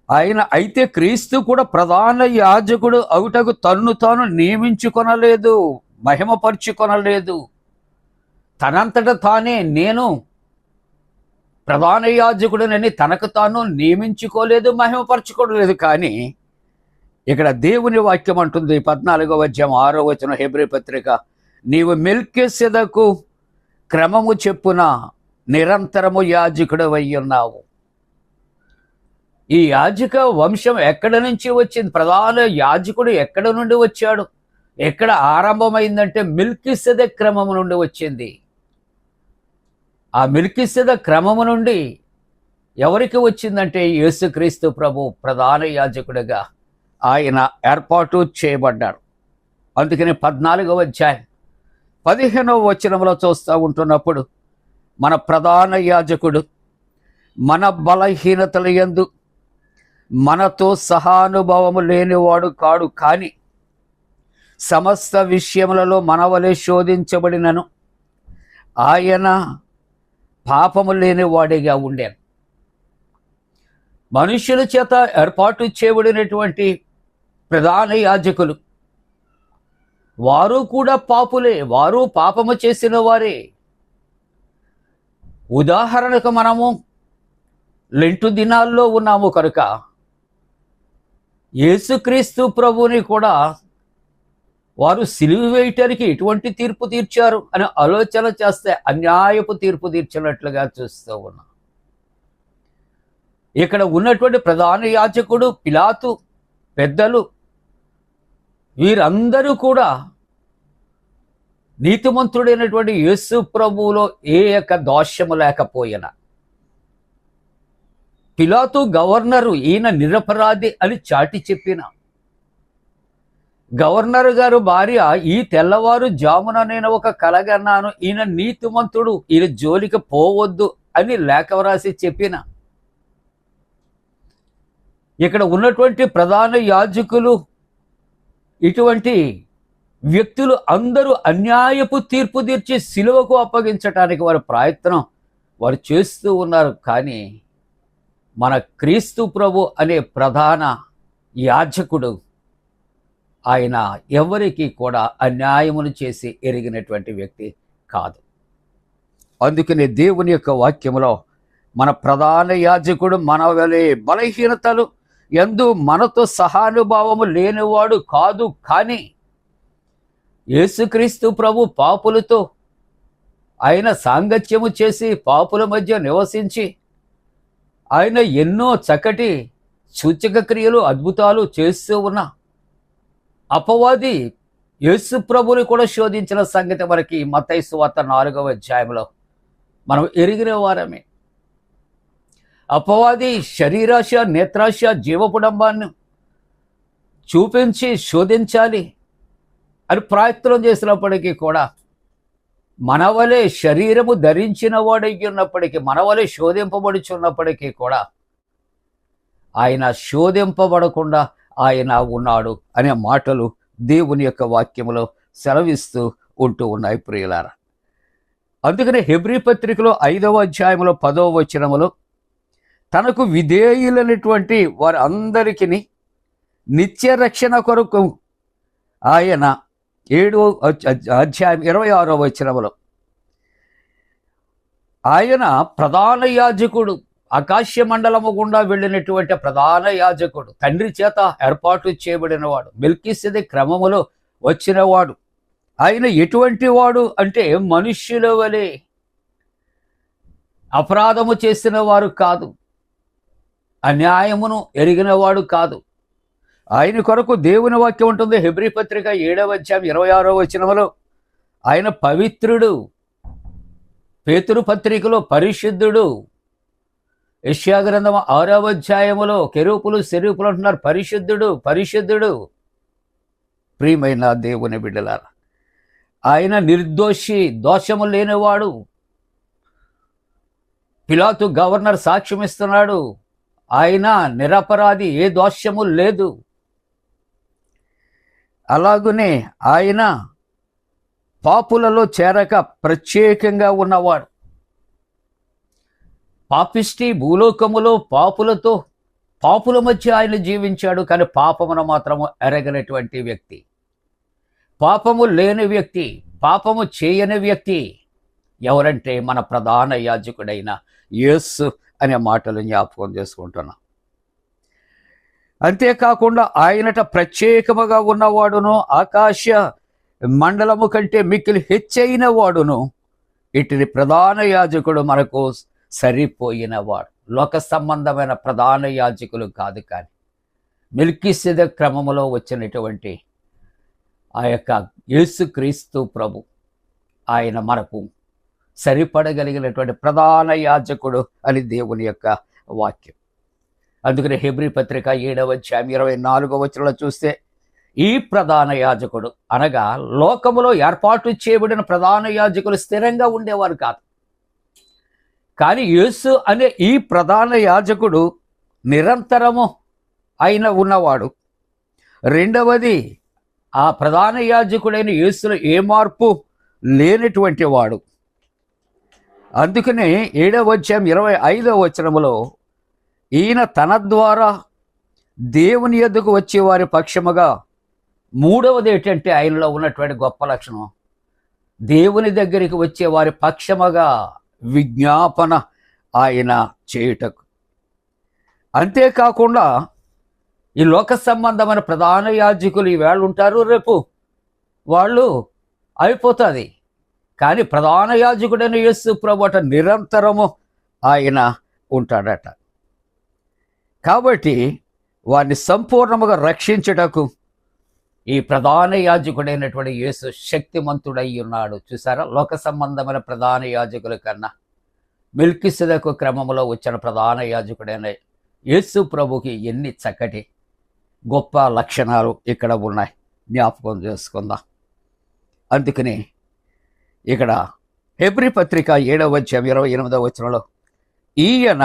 ఆయన అయితే క్రీస్తు కూడా ప్రధాన యాజకుడు అవుటకు తన్ను తాను నియమించుకొనలేదు, మహిమపరుచుకొనలేదు. తనంతట తానే నేను ప్రధాన యాజకుడినని తనకు తాను నియమించుకోలేదు, మహిమపరచుకోలేదు. కానీ ఇక్కడ దేవుని వాక్యం అంటుంది 14:6 హెబ్రీ పత్రిక, నీవు మెల్కీసెదెకు క్రమము చెప్పున నిరంతరము యాజకుడు అయ్యున్నావు. ఈ యాజక వంశం ఎక్కడి నుంచి వచ్చింది? ప్రధాన యాజకుడు ఎక్కడి నుండి వచ్చాడు? ఎక్కడ ఆరంభమైందంటే మెల్కీసెదెకు క్రమము నుండి వచ్చింది. ఆ మెల్కీసెదెకు క్రమము నుండి ఎవరికి వచ్చిందంటే యేసుక్రీస్తు ప్రభు ప్రధాన యాజకుడిగా ఆయన ఏర్పాటు చేయబడ్డాడు. అందుకని 14:15 చూస్తూ ఉంటున్నప్పుడు మన ప్రధాన యాజకుడు మన బలహీనతల యందు మనతో సహానుభవము లేనివాడు కాడు, కానీ సమస్త విషయములలో మనవలే శోధించబడినను ఆయన పాపము లేనివాడిగా ఉండాను. మనుషుల చేత ఏర్పాటు చేయబడినటువంటి ప్రధాన యాజకులు వారు కూడా పాపులే, వారు పాపము చేసిన వారే. ఉదాహరణకు మనము లెంటు దినాల్లో ఉన్నాము కనుక యేసుక్రీస్తు ప్రభువుని కూడా వారు సిలువ వేయటానికి ఎటువంటి తీర్పు తీర్చారు అని ఆలోచన చేస్తే అన్యాయపు తీర్పు తీర్చినట్లుగా చూస్తూ ఉన్నాం. ఇక్కడ ఉన్నటువంటి ప్రధాన యాజకుడు, పిలాతు, పెద్దలు, వీరందరూ కూడా నీతిమంతుడైనటువంటి యేసు ప్రభువులో ఏ యొక్క దోషము లేకపోయినా, పిలాతు గవర్నరు ఈయన నిరపరాధి అని చాటి చెప్పిన గవర్నర్ గారు భార్య, ఈ తెల్లవారు జామున నేను ఒక కలగన్నాను, ఈయన నీతిమంతుడు, ఈయన జోలికి పోవద్దు అని లేఖ వ్రాసి చెప్పిన ఇక్కడ ఉన్నటువంటి ప్రధాన యాజకులు, ఇటువంటి వ్యక్తులు అందరూ అన్యాయపు తీర్పు తీర్చి సిలువకు అప్పగించటానికి వారి ప్రయత్నం వారు చేస్తూ ఉన్నారు. కానీ మన క్రీస్తు ప్రభు అనే ప్రధాన యాజకుడు ఆయన ఎవరికి కూడా అన్యాయమును చేసి ఎరిగినటువంటి వ్యక్తి కాదు. అందుకనే దేవుని యొక్క వాక్యములో మన ప్రధాన యాజకుడు మన వలె బలహీనతలు యందు మనతో సహానుభావము లేనివాడు కాదు, కానీ యేసుక్రీస్తు ప్రభు పాపులతో ఆయన సాంగత్యము చేసి పాపుల మధ్య నివసించి ఆయన ఎన్నో చక్కటి సూచక క్రియలు, అద్భుతాలు చేస్తూ ఉన్న అపవాది యేసు ప్రభుని కూడా శోధించిన సంగతి మనకి మత్తయి సువార్త 4:వ మనం ఎరిగిన వారమే. అపవాది శరీరాశ, నేత్రాశ, జీవపుడంబాన్ని చూపించి శోధించాలి అని ప్రయత్నం చేసినప్పటికీ కూడా మనవలే శరీరము ధరించిన వాడై ఉన్నప్పటికీ, మనవలే శోధింపబడుచున్నప్పటికీ కూడా ఆయన శోధింపబడకుండా ఆయన ఉన్నాడు అనే మాటలు దేవుని యొక్క వాక్యములో సెలవిస్తూ ఉంటూ ఉన్నాయి ప్రియులారా. అందుకనే హెబ్రీ పత్రికలో 5:10 తనకు విధేయులైనటువంటి వారి అందరికీ నిత్య రక్షణ కొరకు ఆయన 7:26 ఆయన ప్రధాన యాజకుడు, ఆకాశ మండలము గుండా వెళ్ళినటువంటి ప్రధాన యాజకుడు, తండ్రి చేత ఏర్పాటు చేయబడినవాడు, మెల్కీసెదెకు క్రమములో వచ్చినవాడు. ఆయన ఎటువంటి వాడు అంటే మనుష్యుల వలె అపరాధము చేసిన వారు కాదు, అన్యాయమును ఎరిగినవాడు కాదు. ఆయన కొరకు దేవుని వాక్యం ఉంటుంది. హెబ్రీ పత్రిక 7:26 ఆయన పవిత్రుడు, పేతురు పత్రికలో పరిశుద్ధుడు, యెషయా గ్రంథం 6:6 కెరూపులు సెరూపులు అంటున్నారు పరిశుద్ధుడు, పరిశుద్ధుడు. ప్రియమైన దేవుని బిడ్డలారా, ఆయన నిర్దోషి, దోషము లేనివాడు. పిలాతు గవర్నర్ సాక్ష్యం ఇస్తున్నాడు, ఆయన నిరపరాధి, ఏ దోషము లేదు. అలాగునే ఆయన పాపులలో చేరక ప్రత్యేకంగా ఉన్నవాడు. పాపిష్టి భూలోకములో పాపుల మధ్య ఆయన జీవించాడు, కానీ పాపమును మాత్రము ఎరగనటువంటి వ్యక్తి, పాపము లేని వ్యక్తి, పాపము చేయని వ్యక్తి ఎవరంటే మన ప్రధాన యాజకుడైన యేసు అనే మాటలు జ్ఞాపకం చేసుకుంటున్నాం. అంతేకాకుండా ఆయనట ప్రత్యేకముగా ఉన్నవాడును, ఆకాశ మండలము కంటే మిక్కిలి హెచ్చైన వాడును, ఇటు ప్రధాన యాజకుడు మనకు సరిపోయినవాడు. లోక సంబంధమైన ప్రధాన యాజకులు కాదు, కానీ మెల్కీసెదెకు క్రమములో వచ్చినటువంటి ఆ యొక్క యేసుక్రీస్తు ప్రభు, ఆయన మనకు సరిపడగలిగినటువంటి ప్రధాన యాజకుడు అని దేవుని యొక్క వాక్యం. అందుకని హెబ్రీ పత్రిక 7వ అధ్యాయం 24వ వచనంలో చూస్తే, ఈ ప్రధాన యాజకుడు అనగా లోకములో ఏర్పాటు చేయబడిన ప్రధాన యాజకులు స్థిరంగా ఉండేవారు కాదు, కానీ యేసు అనే ఈ ప్రధాన యాజకుడు నిరంతరము ఆయన ఉన్నవాడు. రెండవది, ఆ ప్రధాన యాజకుడైన యేసులో ఏ మార్పు లేనటువంటి వాడు. అందుకనే 7వ అధ్యాయం 25వ వచనములో, ఈయన తన ద్వారా దేవుని యొద్దకు వచ్చే వారి పక్షముగా, మూడవది ఏంటంటే ఆయనలో ఉన్నటువంటి గొప్ప లక్షణం, దేవుని దగ్గరికి వచ్చే వారి పక్షముగా విజ్ఞాపన ఆయన చేయుటకు. అంతేకాకుండా ఈ లోక సంబంధమైన ప్రధాన యాజకులు ఈవేళ ఉంటారు, రేపు వాళ్ళు అయిపోతుంది, కానీ ప్రధాన యాజకుడైన యేసు ప్రభువట నిరంతరము ఆయన ఉంటాడట. కాబట్టి వారిని సంపూర్ణముగా రక్షించుటకు ఈ ప్రధాన యాజకుడైనటువంటి యేసు శక్తిమంతుడై ఉన్నాడు. చూసారా, లోక సంబంధమైన ప్రధాన యాజకుల కన్నా మెల్కీసెదెకు క్రమంలో వచ్చిన ప్రధాన యాజకుడైన యేసు ప్రభుకి ఎన్ని చక్కటి గొప్ప లక్షణాలు ఇక్కడ ఉన్నాయి, జ్ఞాపకం చేసుకుందాం. అందుకని ఇక్కడ హెబ్రీ పత్రిక 7వ అధ్యాయం 28వ వచనంలో, ఈయన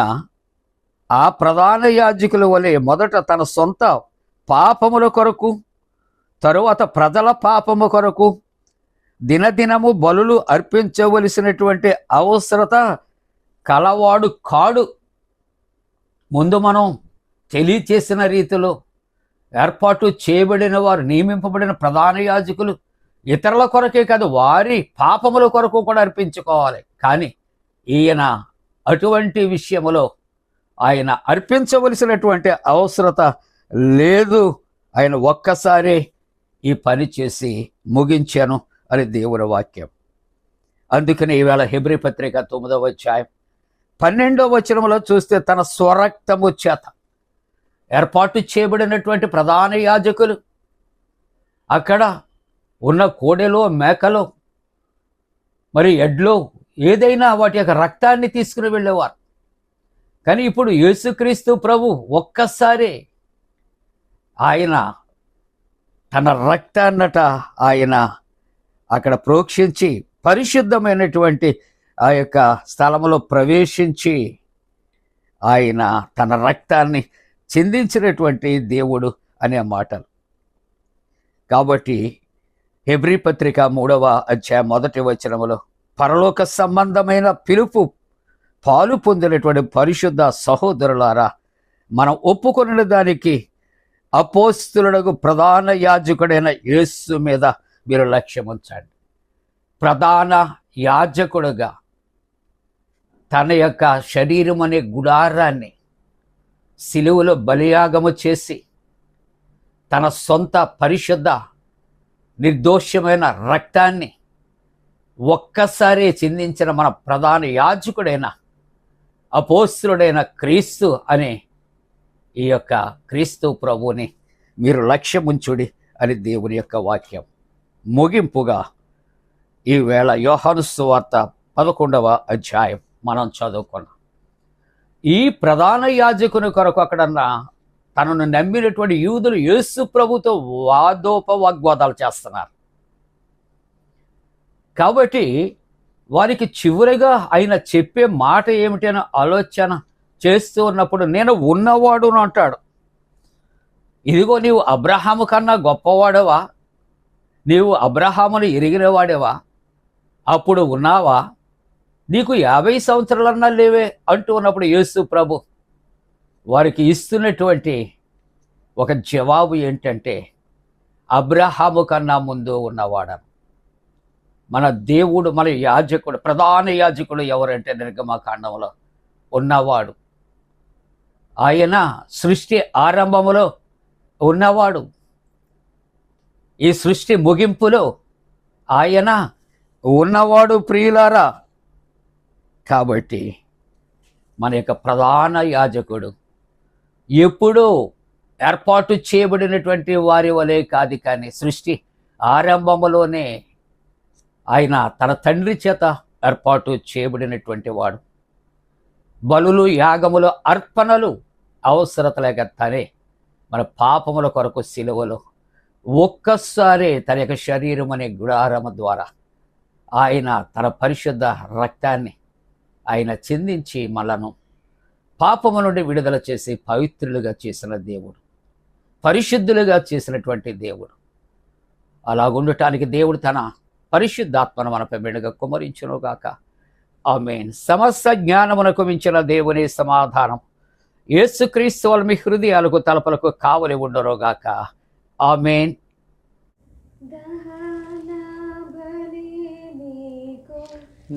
ఆ ప్రధాన యాజకుల వలె మొదట తన సొంత పాపముల కొరకు, తరువాత ప్రజల పాపము కొరకు దినదినము బలులు అర్పించవలసినటువంటి అవసరత కలవాడు కాడు. ముందు మనం తెలియచేసిన రీతిలో ఏర్పాటు చేయబడిన వారు, నియమింపబడిన ప్రధాన యాజకులు ఇతరుల కొరకే కాదు, వారి పాపముల కొరకు కూడా అర్పించుకోవాలి. కానీ ఈయన అటువంటి విషయములో ఆయన అర్పించవలసినటువంటి అవసరత లేదు. ఆయన ఒక్కసారి ఈ పని చేసి ముగించాను అని దేవుని వాక్యం. అందుకని ఈవేళ హెబ్రీ పత్రిక 9వ అధ్యాయం 12వ వచనంలో చూస్తే, తన స్వరక్తము చేత ఏర్పాటు చేయబడినటువంటి ప్రధాన యాజకులు అక్కడ ఉన్న కోడెలో, మేకలో, మరి ఎడ్లో ఏదైనా వాటి యొక్క రక్తాన్ని తీసుకుని వెళ్ళేవారు. కానీ ఇప్పుడు యేసుక్రీస్తు ప్రభు ఒక్కసారి ఆయన తన రక్తాన్నట ఆయన అక్కడ ప్రోక్షించి పరిశుద్ధమైనటువంటి ఆ యొక్క స్థలములో ప్రవేశించి ఆయన తన రక్తాన్ని చిందించినటువంటి దేవుడు అనే మాటలు. కాబట్టి హెబ్రీ పత్రిక 3వ అధ్యాయం 1వ వచనములో, పరలోక సంబంధమైన పిలుపు పాలు పొందినటువంటి పరిశుద్ధ సహోదరులారా, మనం ఒప్పుకొనిన దానికి అపోస్తులుడగు ప్రధాన యాజకుడైన యేసు మీద మీరు లక్ష్యం ఉంచండి. ప్రధాన యాజకుడుగా తన యొక్క శరీరం అనే గుడారాన్ని సిలువలో బలియాగము చేసి తన సొంత పరిశుద్ధ నిర్దోషమైన రక్తాన్ని ఒక్కసారి చిందించిన మన ప్రధాన యాజకుడైన అపోస్తులుడైన క్రీస్తు అనే ఈ యొక్క క్రీస్తు ప్రభువుని మీరు లక్ష్యముంచుడి అని దేవుని యొక్క వాక్యం. ముగింపుగా ఈవేళ యోహాను సువార్త 11వ అధ్యాయం మనం చదువుకున్నాం. ఈ ప్రధాన యాజకుని కొరకు అక్కడన్నా తనను నమ్మినటువంటి యూదులు యేసు ప్రభుతో వాగ్వాదాలు చేస్తున్నారు. కాబట్టి వారికి చివరిగా ఆయన చెప్పే మాట ఏమిటని ఆలోచన చేస్తూ ఉన్నప్పుడు, నేను ఉన్నవాడును అంటాడు. ఇదిగో నీవు అబ్రహాము కన్నా గొప్పవాడవా? నీవు అబ్రహామును ఎరిగిన వాడేవా? అప్పుడు ఉన్నావా? నీకు 50 సంవత్సరాలన్నా లేవే అంటూ ఉన్నప్పుడు యేసు ప్రభు వారికి ఇస్తున్నటువంటి ఒక జవాబు ఏంటంటే, అబ్రహాము కన్నా ముందు ఉన్నవాడను. మన దేవుడు, మన యాజకుడు, ప్రధాన యాజకుడు ఎవరంటే నిర్గమకాండంలో ఉన్నవాడు. ఆయన సృష్టి ఆరంభములో ఉన్నవాడు. ఈ సృష్టి ముగింపులో ఆయన ఉన్నవాడు ప్రియులారా. కాబట్టి మన యొక్క ప్రధాన యాజకుడు ఎప్పుడూ ఏర్పాటు చేయబడినటువంటి వారి వలె కాదు, కానీ సృష్టి ఆరంభములోనే ఆయన తన తండ్రి చేత ఏర్పాటు చేయబడినటువంటి వాడు. బలులు, యాగములు, అర్పణలు అవసరత లేక తనే మన పాపముల కొరకు సిలువలో ఒక్కసారి తన యొక్క శరీరం అనే గుడారము ద్వారా ఆయన తన పరిశుద్ధ రక్తాన్ని ఆయన చిందించి మనలను పాపము నుండి విడుదల చేసి పవిత్రులుగా చేసిన దేవుడు, పరిశుద్ధులుగా చేసినటువంటి దేవుడు. అలాగుండటానికి దేవుడు తన పరిశుద్ధాత్మను మనపై మెండుగా కుమరించునుగాక. ఆమేన్. సమస్త జ్ఞానమునకు మించిన దేవుని సమాధానం యేసుక్రీస్తు వల్ల మీ హృదయాలకు తలపులకు కావలి ఉండునుగాక. ఆమేన్. దహన బలి నీకు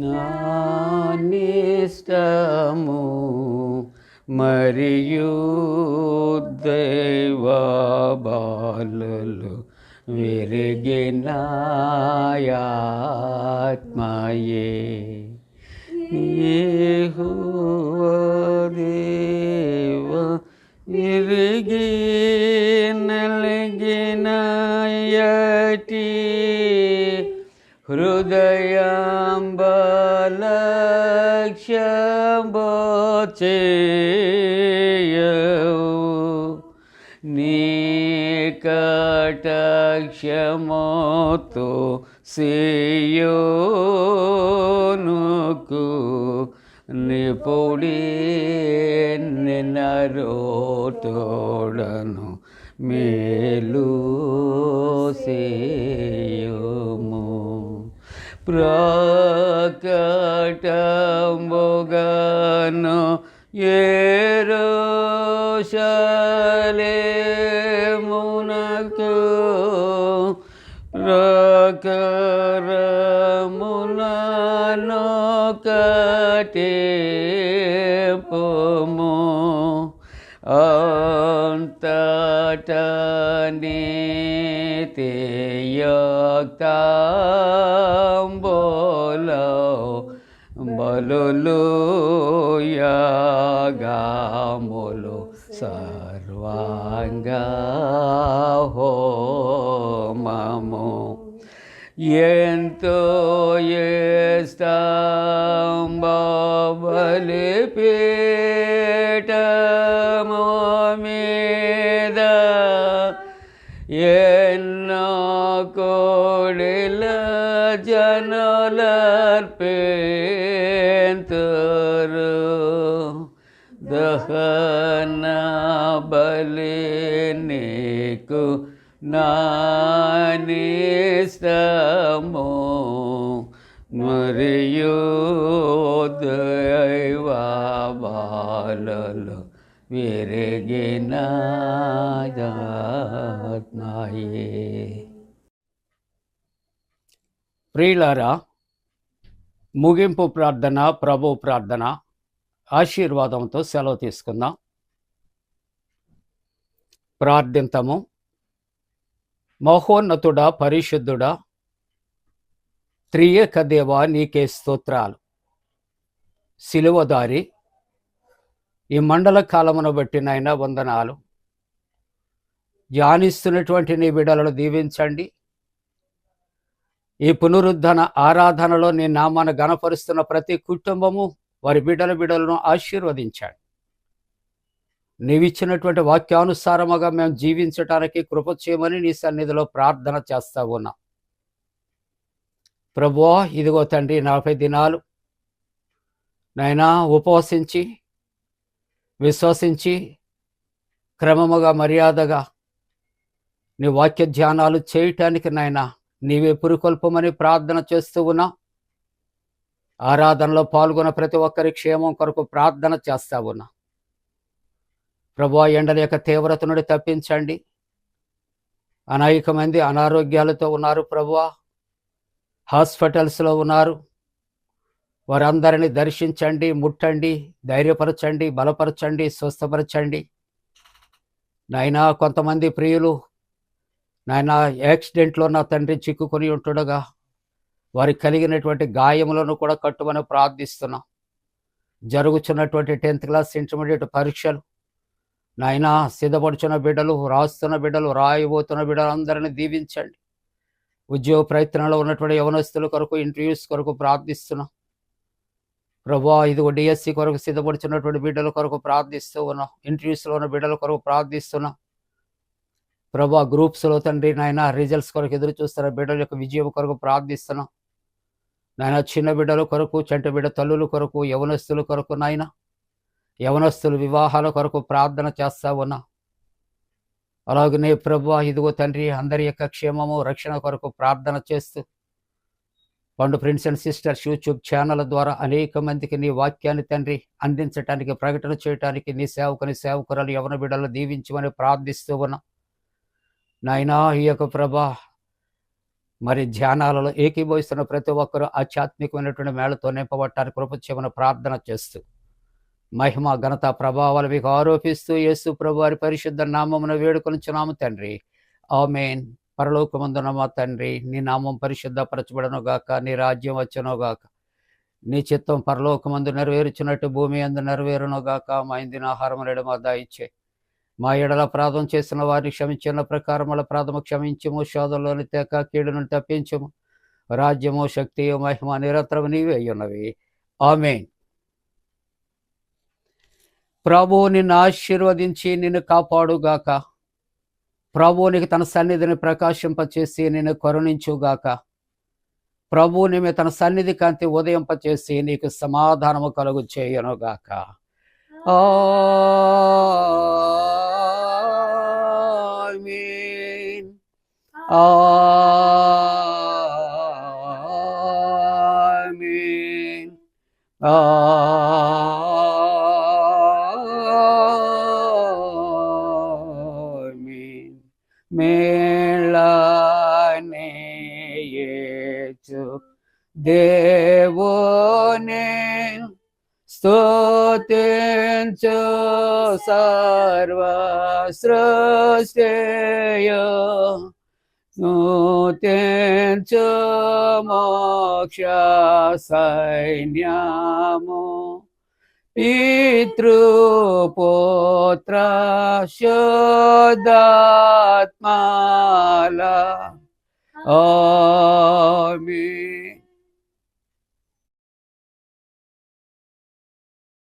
నానిష్టము మరియు దైవ బాలలు విరిగిన ఆత్మయే యెహోవా దేవా విరిగి నలిగిన యటి హృదయాంబలక్ష్యంబోచేయవు నీ కటాక్షమోతో సియోనుకు నిపుడి నిన్నరోతోడను మేలు సేయుము ప్రకటముగను యెరూషలేమునకు ప్రకారములను కటింపుము అంతటా నీతియుక్తంబులో బలులు యాగములు సర్వాంగ హోమము ఎంతో బలిపీఠము మీద ఎన్నో కోడిల జనులర్పింతురు దహన బలి నీకు నానిష్టము మరియు దైవ బాలలు విరిగిన ఆత్మయే. ప్రియులారా, ముగింపు ప్రార్థన, ప్రభు ప్రార్థన ఆశీర్వాదంతో సెలవు తీసుకుందాం. ప్రార్థింతము. మహోన్నతుడా, పరిశుద్ధుడా, త్రియేక దేవా, నీకే స్తోత్రాలు. సిలువదారి ఈ మండల కాలమును బట్టి నాయన వందనాలు. ధ్యానిస్తున్నటువంటి నీ బిడ్డలను దీవించండి. ఈ పునరుద్ధరణ ఆరాధనలో నీ నామాన్ని గణపరుస్తున్న ప్రతి కుటుంబము వారి బిడ్డలను ఆశీర్వదించండి. నీవిచ్చినటువంటి వాక్యానుసారముగా మేము జీవించటానికి కృప చేయమని నీ సన్నిధిలో ప్రార్థన చేస్తా ఉన్నా. ప్రభువా, ఇదిగో తండ్రి, 40 దినాలు నాయనా ఉపవసించి విశ్వసించి క్రమముగా మర్యాదగా నీ వాక్య ధ్యానాలు చేయటానికి నాయన నీవే పురికొల్పమని ప్రార్థన చేస్తూ ఉన్నా. ఆరాధనలో పాల్గొన్న ప్రతి ఒక్కరి క్షేమం కొరకు ప్రార్థన చేస్తా ఉన్నా. ప్రభువా, ఎండల యొక్క తీవ్రత నుండి తప్పించండి. అనేక మంది అనారోగ్యాలతో ఉన్నారు ప్రభువా, హాస్పిటల్స్లో ఉన్నారు. వారందరినీ దర్శించండి, ముట్టండి, ధైర్యపరచండి, బలపరచండి, స్వస్థపరచండి. నాయనా, కొంతమంది ప్రియులు నాయనా యాక్సిడెంట్లో నా తండ్రి చిక్కుకొని ఉంటుండగా వారికి కలిగినటువంటి గాయములను కూడా కట్టుమని ప్రార్థిస్తున్నాం. జరుగుతున్నటువంటి 10th క్లాస్ ఇంటర్మీడియట్ పరీక్షలు నాయనా, సిద్ధపడుచున్న బిడ్డలు, రాస్తున్న బిడ్డలు, రాయబోతున్న బిడ్డలు అందరినీ దీవించండి. ఉద్యోగ ప్రయత్నంలో ఉన్నటువంటి యవనస్తుల కొరకు, ఇంటర్వ్యూస్ కొరకు ప్రార్థిస్తున్నాం ప్రభువా. ఇదిగో డిఎస్సి కొరకు సిద్ధపడుచున్నటువంటి బిడ్డల కొరకు ప్రార్థిస్తూ ఉన్నాం. ఇంటర్వ్యూస్లో ఉన్న బిడ్డల కొరకు ప్రార్థిస్తున్నాం ప్రభువా. గ్రూప్స్లో తండ్రి నాయన రిజల్ట్స్ కొరకు ఎదురు చూస్తున్న బిడ్డల యొక్క విజయం కొరకు ప్రార్థిస్తున్నాం నాయన. చిన్న బిడ్డల కొరకు, చంటి బిడ్డ తల్లుల కొరకు, యవనస్తుల కొరకు నాయన, యవనస్తుల వివాహాల కొరకు ప్రార్థన చేస్తా ఉన్నా. అలాగనే ప్రభువా, ఇదిగో తండ్రి అందరి యొక్క క్షేమము, రక్షణ కొరకు ప్రార్థన చేస్తూ పండు friends and sisters YouTube channel ద్వారా అనేక మందికి నీ వాక్యాన్ని తండ్రి అందించడానికి, ప్రకటన చేయడానికి నీ సేవకుని సేవకురాలు యవన బిడ్డలు దీవించమని ప్రార్థిస్తూ ఉన్నా నాయనా. ఈ యొక్క ప్రభా మరి ధ్యానాలలో ఏకీభవిస్తున్న ప్రతి ఒక్కరూ ఆధ్యాత్మికమైనటువంటి మేళతో నింపబట్టానికి కృప చేయమని ప్రార్థన చేస్తూ మహిమ, ఘనత, ప్రభావాలు మీకు ఆరోపిస్తూ యేసు ప్రభు వారి పరిశుద్ధ నామమున వేడుకొనుచున్నాము తండ్రి. ఆమేన్. పరలోకమందున మా తండ్రి, నీ నామం పరిశుద్ధపరచబడను గాక, నీ రాజ్యం వచ్చును గాక, నీ చిత్తం పరలోకమందు నెరవేర్చినట్టు భూమి అందు నెరవేరును గాక. మా ఇందిన ఆహారం నేడు మా దయచే, మా ఎడల అపరాధం చేసిన వారిని క్షమించిన ప్రకారముల అపరాధము క్షమించము, శోధంలోని తేక కీడును తప్పించము. రాజ్యము, శక్తి, మహిమ నిరంతరము నీవే ఉన్నవి. ఆమేన్. ప్రభువు నిన్ను ఆశీర్వదించి నిన్ను కాపాడుగాక. ప్రభువు నీకు తన సన్నిధిని ప్రకాశింపచేసి నిన్ను కరుణించుగాక. ప్రభువు నీ మీద తన సన్నిధి కాంతి ఉదయింపచేసి నీకు సమాధానము కలుగు చేయనుగాక. ఆమేన్. ఆమేన్. ఆమేన్. మేళనే యేచు దేవునే స్తుతించు సర్వ సృష్టియు, స్తుతించు మోక్ష సైన్యము, పితృపుత్ర శుద్ధాత్మల. ఆమేన్.